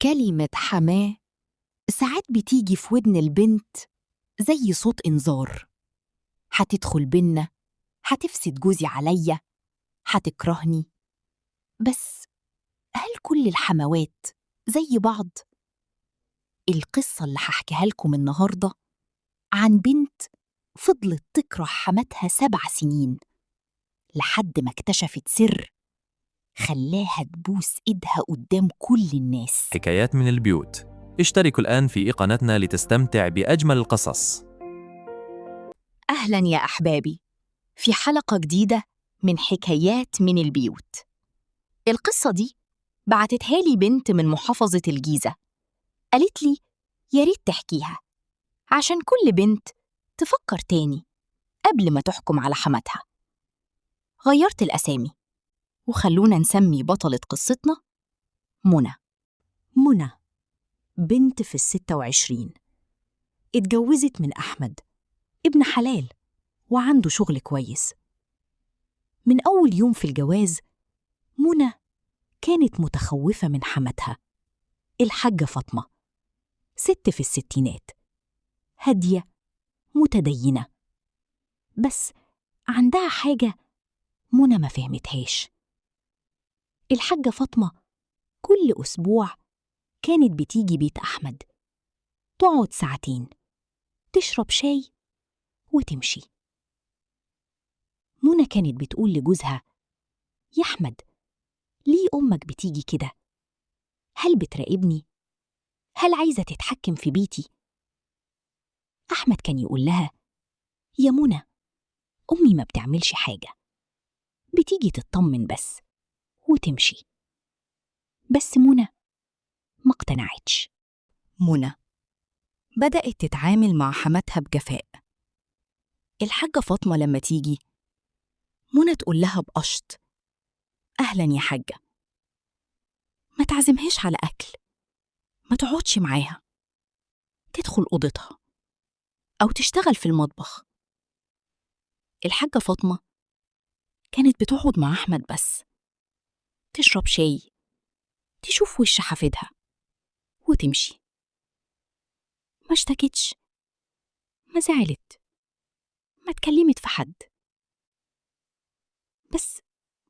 كلمة حماة ساعات بتيجي في ودن البنت زي صوت إنذار. هتدخل بينا، هتفسد جوزي عليا، هتكرهني. بس هل كل الحموات زي بعض؟ القصة اللي هحكيها لكم النهاردة عن بنت فضلت تكره حماتها 7 سنين لحد ما اكتشفت سر خلاها تبوس إيدها قدام كل الناس. حكايات من البيوت. اشتركوا الآن في قناتنا لتستمتع بأجمل القصص. أهلاً يا أحبابي في حلقة جديدة من حكايات من البيوت. القصة دي بعتتها لي بنت من محافظة الجيزة، قالت لي يا ريت تحكيها عشان كل بنت تفكر تاني قبل ما تحكم على حماتها. غيرت الأسامي وخلونا نسمي بطلة قصتنا منى. منى بنت في 26، اتجوزت من أحمد، ابن حلال وعنده شغل كويس. من أول يوم في الجواز منى كانت متخوفة من حماتها الحاجة فاطمة، ست في الستينات، هادية متدينة، بس عندها حاجة منى ما فهمتهاش. الحاجة فاطمة كل أسبوع كانت بتيجي بيت أحمد، تقعد ساعتين تشرب شاي وتمشي. منى كانت بتقول لجوزها يا أحمد، ليه أمك بتيجي كده؟ هل بتراقبني؟ هل عايزة تتحكم في بيتي؟ أحمد كان يقول لها يا منى، أمي ما بتعملش حاجة، بتيجي تطمن بس وتمشي. بس منى ما اقتنعتش. منى بدأت تتعامل مع حماتها بجفاء. الحاجة فاطمة لما تيجي منى تقول لها بقشط أهلاً يا حاجة، ما تعزمهاش على أكل، ما تقعدش معاها، تدخل أوضتها أو تشتغل في المطبخ. الحاجة فاطمة كانت بتقعد مع أحمد بس، تشرب شاي، تشوف وش حفيدها وتمشي. ما اشتكتش، ما زعلت، ما اتكلمت في حد. بس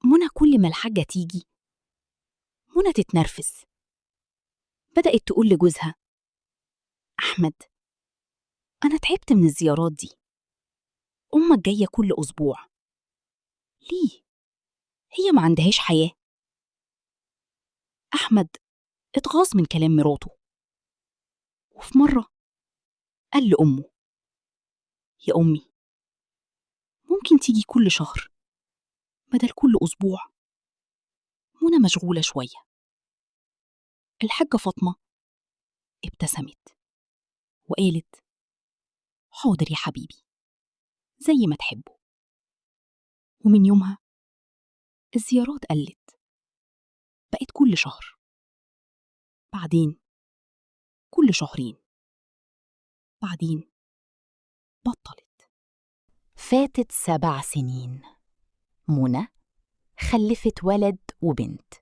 منى كل ما الحاجة تيجي منى تتنرفز، بدأت تقول لجوزها أحمد، أنا تعبت من الزيارات دي، أمك جاية كل أسبوع، ليه؟ هي ما عندهاش حياة؟ أحمد اتغاظ من كلام مراته، وفي مرة قال لأمه يا أمي، ممكن تيجي كل شهر بدل كل أسبوع؟ منى مشغولة شوية. الحاجة فاطمة ابتسمت وقالت حاضر يا حبيبي، زي ما تحبوا. ومن يومها الزيارات قلت، بقت كل شهر، بعدين كل شهرين، بعدين بطلت. فاتت 7 سنين، منى خلفت ولد وبنت،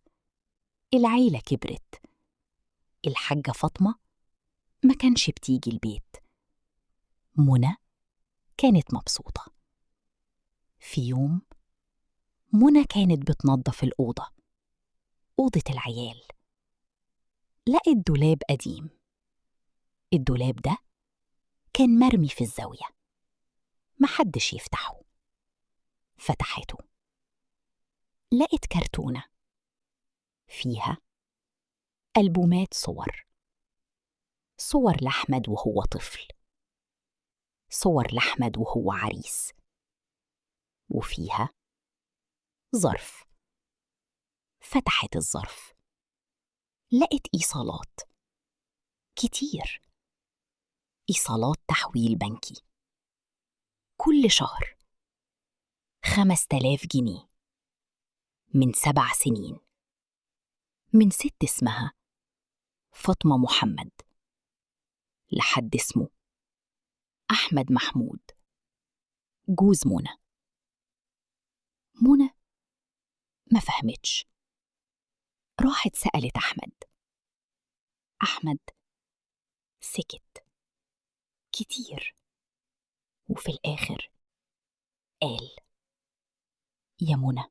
العيلة كبرت. الحاجة فاطمة ما كانش بتيجي البيت، منى كانت مبسوطة. في يوم منى كانت بتنظف الأوضة، أوضة العيال، لقت دولاب قديم. الدولاب ده كان مرمي في الزاوية، محدش يفتحه. فتحته، لقت كرتونة فيها ألبومات صور لأحمد وهو طفل، صور لأحمد وهو عريس، وفيها ظرف. فتحت الظرف، لقت إيصالات كتير، إيصالات تحويل بنكي، كل شهر 5000 جنيه، من 7 سنين، من ست اسمها فاطمة محمد لحد اسمه أحمد محمود، جوز منى. منى ما فهمتش، راحت سألت أحمد أحمد سكت كتير، وفي الآخر قال: يا منى،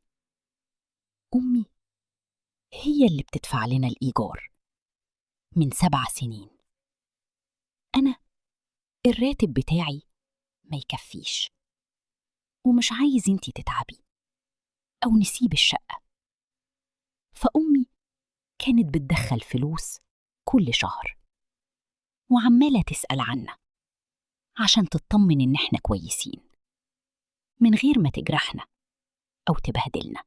أمي هي اللي بتدفع لنا الإيجار من 7 سنين. أنا الراتب بتاعي ما يكفيش، ومش عايز انتي تتعبي أو نسيب الشقة. فأمي كانت بتدخل فلوس كل شهر، وعمالة تسأل عنا عشان تطمن إن إحنا كويسين من غير ما تجرحنا أو تبهدلنا.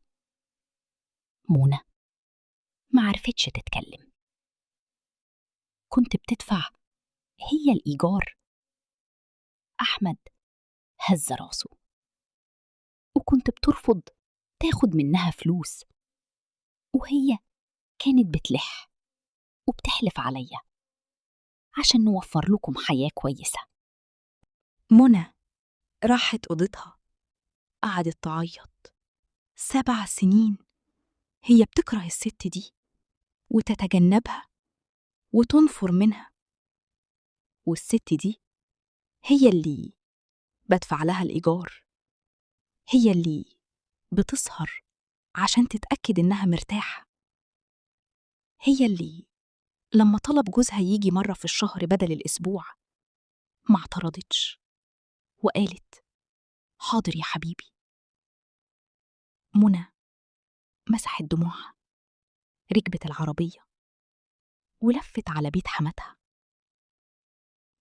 منى ما عرفتش تتكلم. كنت بتدفع هي الإيجار؟ أحمد هز راسه. وكنت بترفض تاخد منها فلوس، وهي كانت بتلح وبتحلف عليا عشان نوفر لكم حياة كويسة. منى راحت أوضتها، قعدت تعيط. 7 سنين هي بتكره الست دي وتتجنبها وتنفر منها، والست دي هي اللي بدفع لها الإيجار، هي اللي بتسهر عشان تتأكد إنها مرتاحة، هي اللي لما طلب جوزها يجي مرة في الشهر بدل الأسبوع ما اعترضتش وقالت: حاضر يا حبيبي. منى مسحت دموعها، ركبت العربية ولفت على بيت حماتها.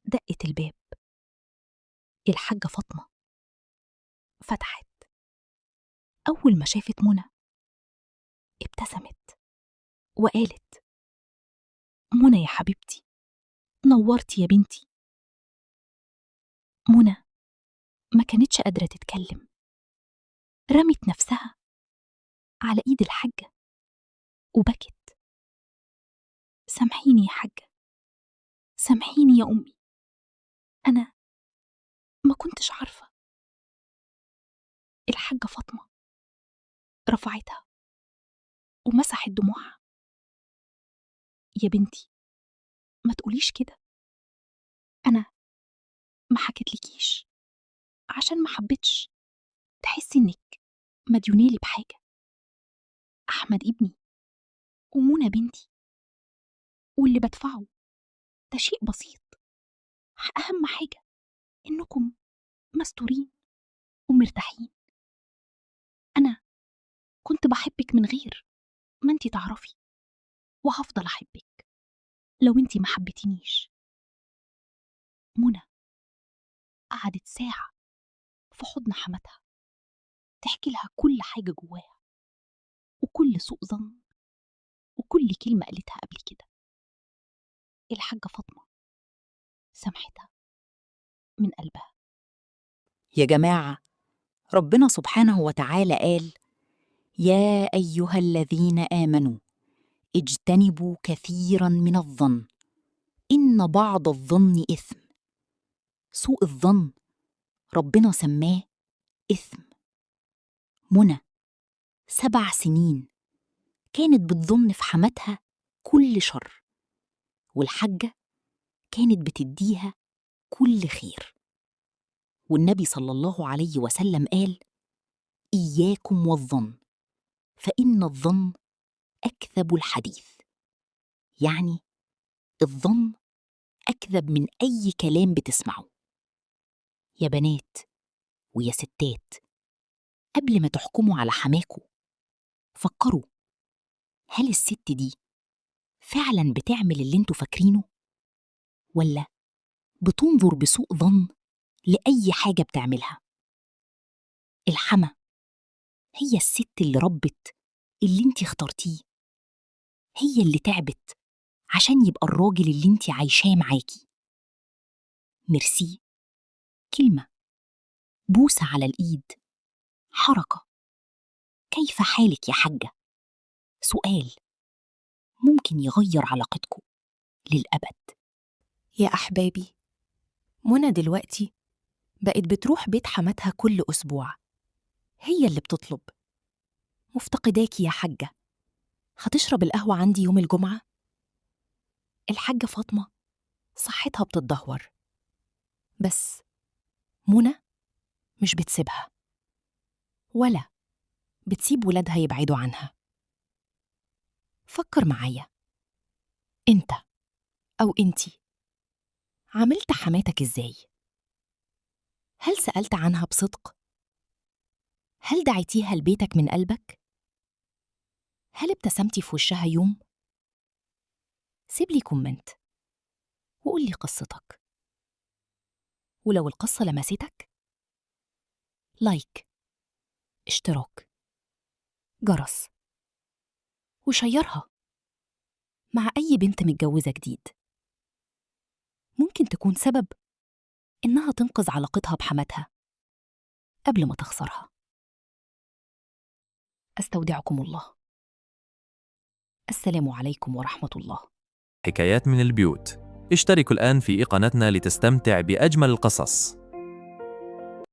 دقت الباب، الحاجة فاطمة فتحت. أول ما شافت منى ابتسمت وقالت: منى يا حبيبتي، نورتي يا بنتي. منى ما كانتش قادرة تتكلم، رمت نفسها على إيد الحاجة وبكت: سامحيني يا حاجة، سامحيني يا أمي، أنا ما كنتش عارفة. الحاجة فاطمة رفعتها ومسحت دموعها: يا بنتي ما تقوليش كده، أنا ما حكيتلكيش عشان ما حبيتش تحسي إنك مديونيلي بحاجة. أحمد ابني ومنى بنتي، واللي بدفعه ده شيء بسيط. أهم حاجة إنكم مستورين ومرتاحين. أنا كنت بحبك من غير ما انتي تعرفي، وهفضل أحبك لو انتي ما حبيتينيش. منى قعدت ساعة في حضن حماتها تحكي لها كل حاجة جواها، وكل سوء ظن، وكل كلمة قالتها قبل كده. الحاجة فاطمة سامحتها من قلبها. يا جماعة، ربنا سبحانه وتعالى قال: يا أيها الذين آمنوا اجتنبوا كثيرا من الظن إن بعض الظن إثم. سوء الظن ربنا سماه إثم. منى 7 سنين كانت بتظن في حماتها كل شر، والحاجة كانت بتديها كل خير. والنبي صلى الله عليه وسلم قال: إياكم والظن فإن الظن أكذب الحديث. يعني الظن أكذب من أي كلام بتسمعه. يا بنات ويا ستات، قبل ما تحكموا على حماكوا فكروا، هل الست دي فعلا بتعمل اللي انتوا فاكرينه، ولا بتنظر بسوء ظن لأي حاجة بتعملها؟ الحما هي الست اللي ربت اللي انتي اخترتيه، هي اللي تعبت عشان يبقى الراجل اللي انتي عايشاه معاكي. ميرسي، كلمة، بوسة على الإيد، حركة. كيف حالك يا حاجة؟ سؤال ممكن يغير علاقتكم للأبد. يا أحبابي، منى دلوقتي بقت بتروح بيت حماتها كل أسبوع، هي اللي بتطلب: مفتقداكي يا حاجة، هتشرب القهوة عندي يوم الجمعة؟ الحاجة فاطمة صحتها بتتدهور، بس منى مش بتسيبها ولا بتسيب ولادها يبعدوا عنها. فكر معايا، انت أو انتي عاملت حماتك ازاي؟ هل سألت عنها بصدق؟ هل دعيتيها لبيتك من قلبك؟ هل ابتسمتي في وشها يوم؟ سيب لي كومنت وقول لي قصتك، ولو القصة لمستك لايك، اشتراك، جرس، وشيرها مع أي بنت متجوزة جديد، ممكن تكون سبب إنها تنقذ علاقتها بحماتها قبل ما تخسرها. أستودعكم الله. السلام عليكم ورحمة الله. حكايات من البيوت. اشتركوا الآن في قناتنا لتستمتع بأجمل القصص.